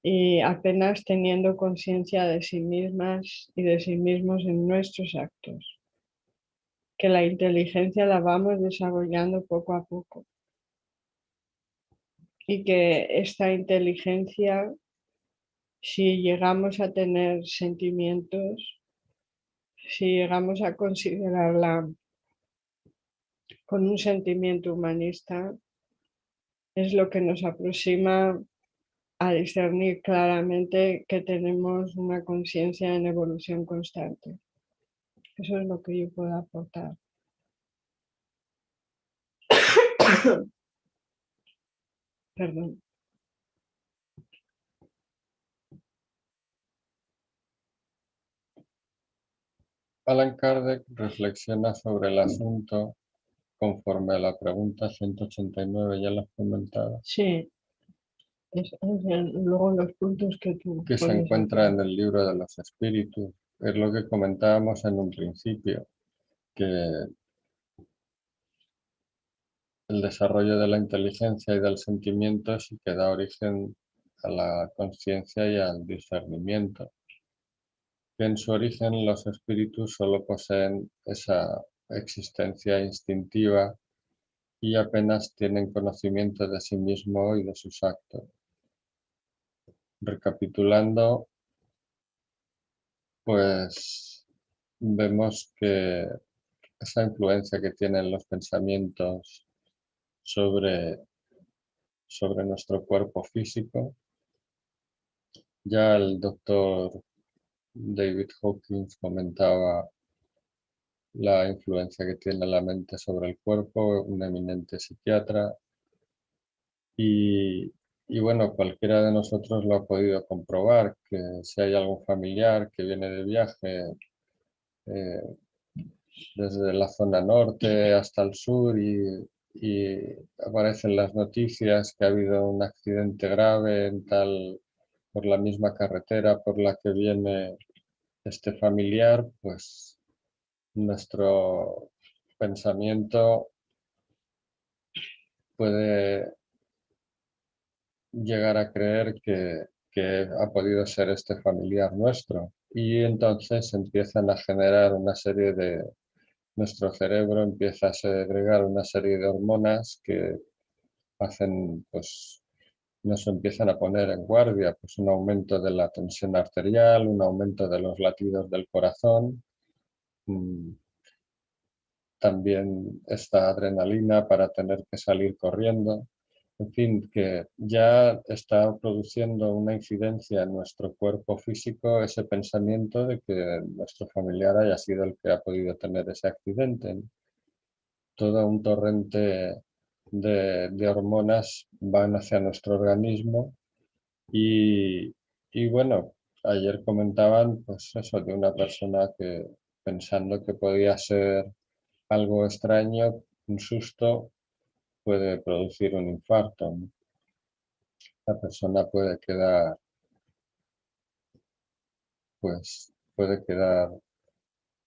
y apenas teniendo conciencia de sí mismas y de sí mismos en nuestros actos, que la inteligencia la vamos desarrollando poco a poco y que esta inteligencia, si llegamos a tener sentimientos, si llegamos a considerarla con un sentimiento humanista, es lo que nos aproxima a discernir claramente que tenemos una conciencia en evolución constante. Eso es lo que yo puedo aportar. Perdón. Alan Kardec reflexiona sobre el asunto conforme a la pregunta 189, ya la has comentado, Sí, luego los puntos que tú que se pones encuentra aquí. en el libro de los espíritus. Es lo que comentábamos en un principio, que el desarrollo de la inteligencia y del sentimiento sí que da origen a la conciencia y al discernimiento. Que en su origen los espíritus solo poseen esa existencia instintiva y apenas tienen conocimiento de sí mismo y de sus actos. Recapitulando, pues vemos que esa influencia que tienen los pensamientos sobre nuestro cuerpo físico, ya el doctor David Hawkins comentaba la influencia que tiene la mente sobre el cuerpo, un eminente psiquiatra, y bueno, cualquiera de nosotros lo ha podido comprobar, que si hay algún familiar que viene de viaje eh, desde la zona norte hasta el sur y aparecen las noticias que ha habido un accidente grave en tal, por la misma carretera por la que viene este familiar, pues nuestro pensamiento puede llegar a creer que ha podido ser este familiar nuestro. Y entonces empiezan a generar una serie de, nuestro cerebro empieza a segregar una serie de hormonas que hacen, pues, nos empiezan a poner en guardia, pues un aumento de la tensión arterial, un aumento de los latidos del corazón, también esta adrenalina para tener que salir corriendo. En fin, que ya está produciendo una incidencia en nuestro cuerpo físico ese pensamiento de que nuestro familiar haya sido el que ha podido tener ese accidente. Todo un torrente de hormonas van hacia nuestro organismo y bueno, ayer comentaban pues eso de una persona que pensando que podía ser algo extraño, un susto puede producir un infarto, ¿no? La persona puede quedar,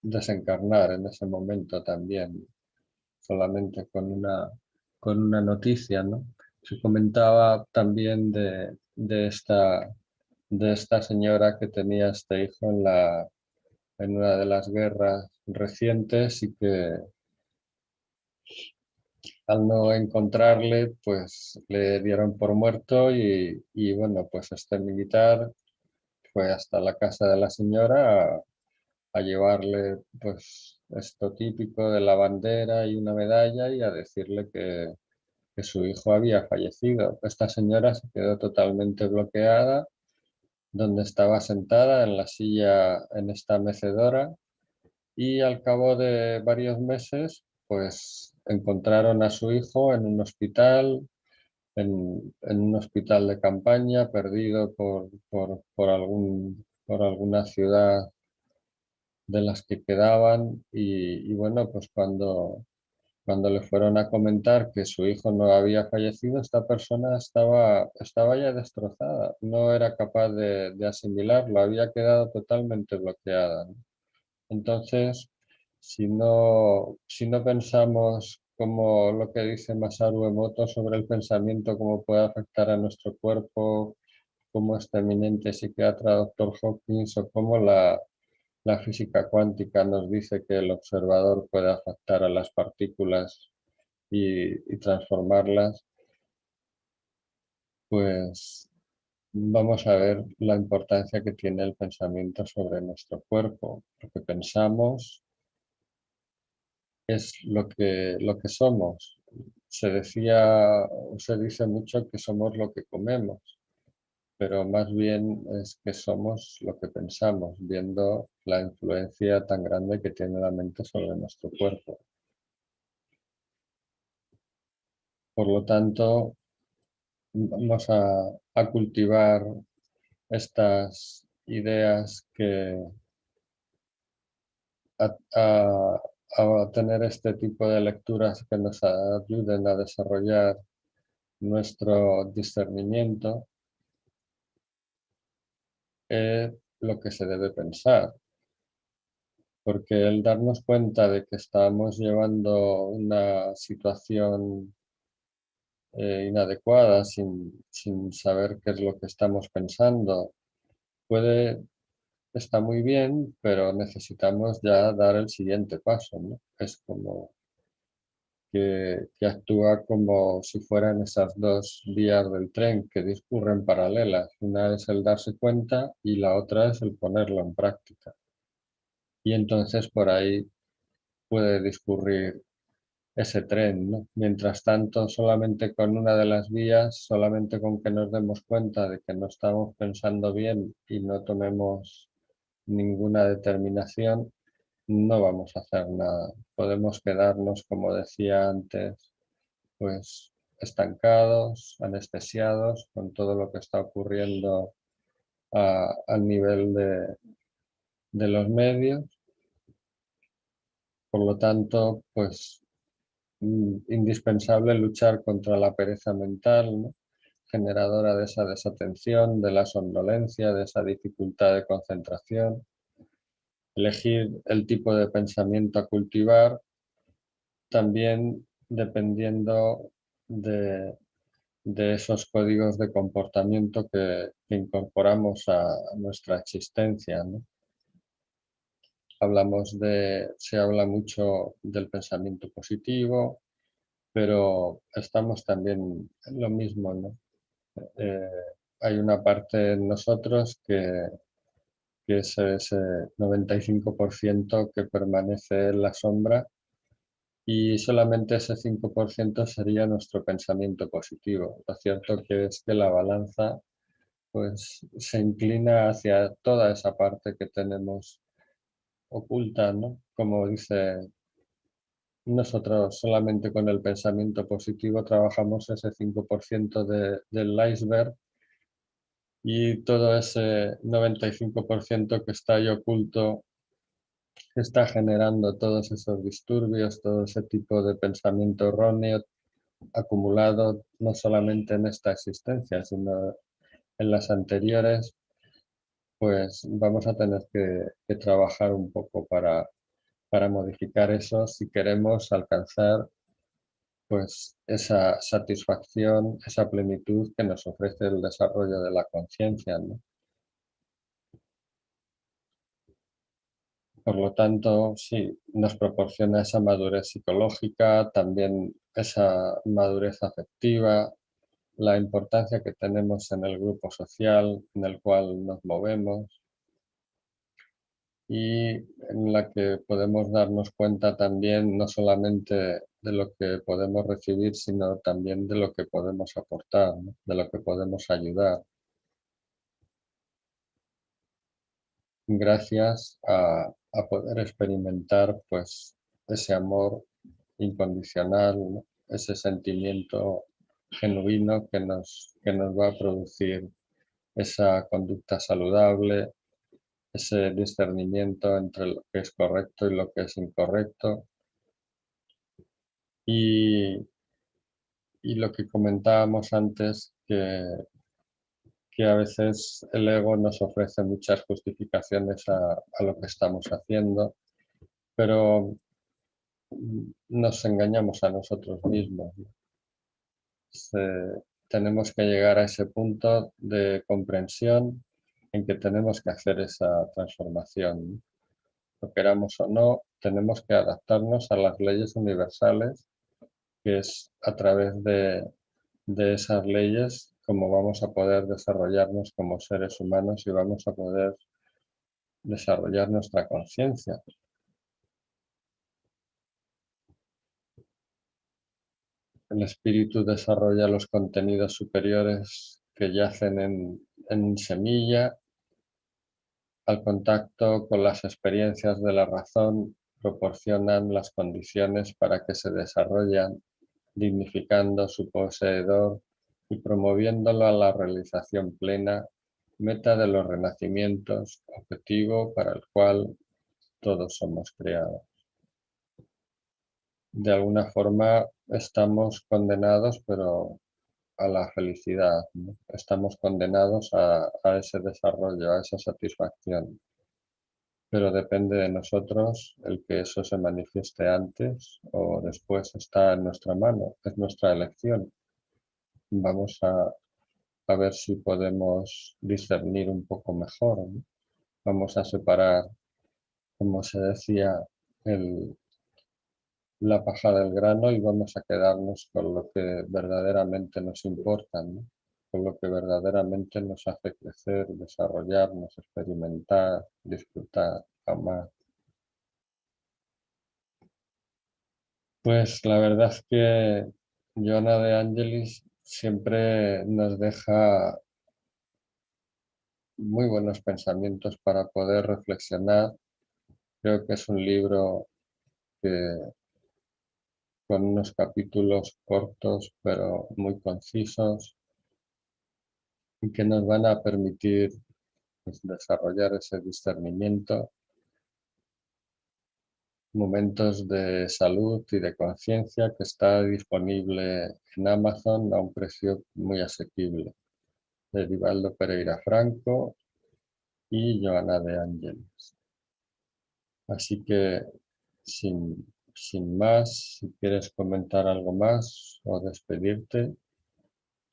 desencarnar en ese momento también, solamente con una noticia, ¿no? Se comentaba también de esta señora que tenía este hijo en una de las guerras recientes y que al no encontrarle, pues le dieron por muerto y bueno, pues este militar fue hasta la casa de la señora a llevarle pues esto típico de la bandera y una medalla y a decirle que su hijo había fallecido. Esta señora se quedó totalmente bloqueada donde estaba sentada en la silla, en esta mecedora, y al cabo de varios meses, pues encontraron a su hijo en un hospital, en un hospital de campaña, perdido por alguna ciudad de las que quedaban y bueno, pues cuando le fueron a comentar que su hijo no había fallecido, esta persona estaba ya destrozada, no era capaz de asimilarlo, había quedado totalmente bloqueada, ¿no? Entonces, si no pensamos como lo que dice Masaru Emoto sobre el pensamiento, cómo puede afectar a nuestro cuerpo, como este eminente psiquiatra Dr. Hawkins, o cómo la física cuántica nos dice que el observador puede afectar a las partículas y transformarlas, pues vamos a ver la importancia que tiene el pensamiento sobre nuestro cuerpo. Lo que pensamos es lo que somos. Se decía o se dice mucho que somos lo que comemos, pero más bien es que somos lo que pensamos, viendo la influencia tan grande que tiene la mente sobre nuestro cuerpo. Por lo tanto, vamos a cultivar estas ideas a, a- a tener este tipo de lecturas que nos ayuden a desarrollar nuestro discernimiento, es lo que se debe pensar, porque el darnos cuenta de que estamos llevando una situación inadecuada sin saber qué es lo que estamos pensando, está muy bien, pero necesitamos ya dar el siguiente paso, ¿no? Es como que actúa como si fueran esas dos vías del tren que discurren paralelas. Una es el darse cuenta y la otra es el ponerlo en práctica. Y entonces por ahí puede discurrir ese tren, ¿no? Mientras tanto, solamente con una de las vías, solamente con que nos demos cuenta de que no estamos pensando bien y no tomemos ninguna determinación, no vamos a hacer nada. Podemos quedarnos, como decía antes, pues estancados, anestesiados con todo lo que está ocurriendo al nivel de los medios. Por lo tanto, pues indispensable luchar contra la pereza mental, ¿no? Generadora de esa desatención, de la somnolencia, de esa dificultad de concentración. Elegir el tipo de pensamiento a cultivar, también dependiendo de, de esos códigos de comportamiento que incorporamos a nuestra existencia, ¿no? Se habla mucho del pensamiento positivo, pero estamos también en lo mismo, ¿no? Eh, Hay una parte en nosotros que es ese 95% que permanece en la sombra y solamente ese 5% sería nuestro pensamiento positivo. Lo cierto que es que la balanza pues se inclina hacia toda esa parte que tenemos oculta, ¿no? Como dice, nosotros solamente con el pensamiento positivo trabajamos ese 5% del iceberg y todo ese 95% que está ahí oculto está generando todos esos disturbios, todo ese tipo de pensamiento erróneo acumulado no solamente en esta existencia, sino en las anteriores, pues vamos a tener que trabajar un poco para modificar eso si queremos alcanzar pues esa satisfacción, esa plenitud que nos ofrece el desarrollo de la conciencia, ¿no? Por lo tanto, sí, nos proporciona esa madurez psicológica, también esa madurez afectiva, la importancia que tenemos en el grupo social en el cual nos movemos y en la que podemos darnos cuenta también no solamente de lo que podemos recibir, sino también de lo que podemos aportar, ¿no? De lo que podemos ayudar, gracias a poder experimentar pues ese amor incondicional, ¿no? Ese sentimiento genuino que nos va a producir esa conducta saludable, ese discernimiento entre lo que es correcto y lo que es incorrecto. Y, y lo que comentábamos antes, que a veces el ego nos ofrece muchas justificaciones a lo que estamos haciendo, pero nos engañamos a nosotros mismos. Tenemos que llegar a ese punto de comprensión en que tenemos que hacer esa transformación. Lo queramos o no, tenemos que adaptarnos a las leyes universales, que es a través de esas leyes como vamos a poder desarrollarnos como seres humanos y vamos a poder desarrollar nuestra conciencia. El espíritu desarrolla los contenidos superiores que yacen en semilla. Al contacto con las experiencias de la razón proporcionan las condiciones para que se desarrollen, dignificando su poseedor y promoviéndolo a la realización plena, meta de los renacimientos, objetivo para el cual todos somos creados. De alguna forma estamos condenados, pero a la felicidad, ¿no? Estamos condenados a ese desarrollo, a esa satisfacción. Pero depende de nosotros el que eso se manifieste antes o después, está en nuestra mano, es nuestra elección. Vamos a ver si podemos discernir un poco mejor, ¿no? Vamos a separar, como se decía, la paja del grano y vamos a quedarnos con lo que verdaderamente nos importa, ¿no? Con lo que verdaderamente nos hace crecer, desarrollarnos, experimentar, disfrutar, amar. Pues la verdad es que Joana de Angelis siempre nos deja muy buenos pensamientos para poder reflexionar. Creo que es un libro que, con unos capítulos cortos pero muy concisos y que nos van a permitir, pues, desarrollar ese discernimiento, momentos de salud y de conciencia, que está disponible en Amazon a un precio muy asequible, de Divaldo Pereira Franco y Joana de Ángeles. Así que, sin más, si quieres comentar algo más o despedirte.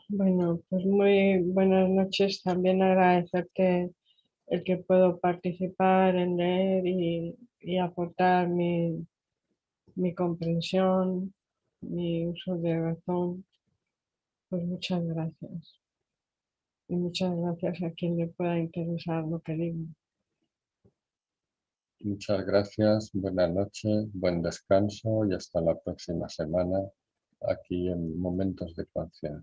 Bueno, pues muy buenas noches. También agradecerte el que puedo participar en leer y aportar mi comprensión, mi uso de razón. Pues muchas gracias. Y muchas gracias a quien le pueda interesar lo que digo. Muchas gracias, buenas noches, buen descanso y hasta la próxima semana aquí en Momentos de Conciencia.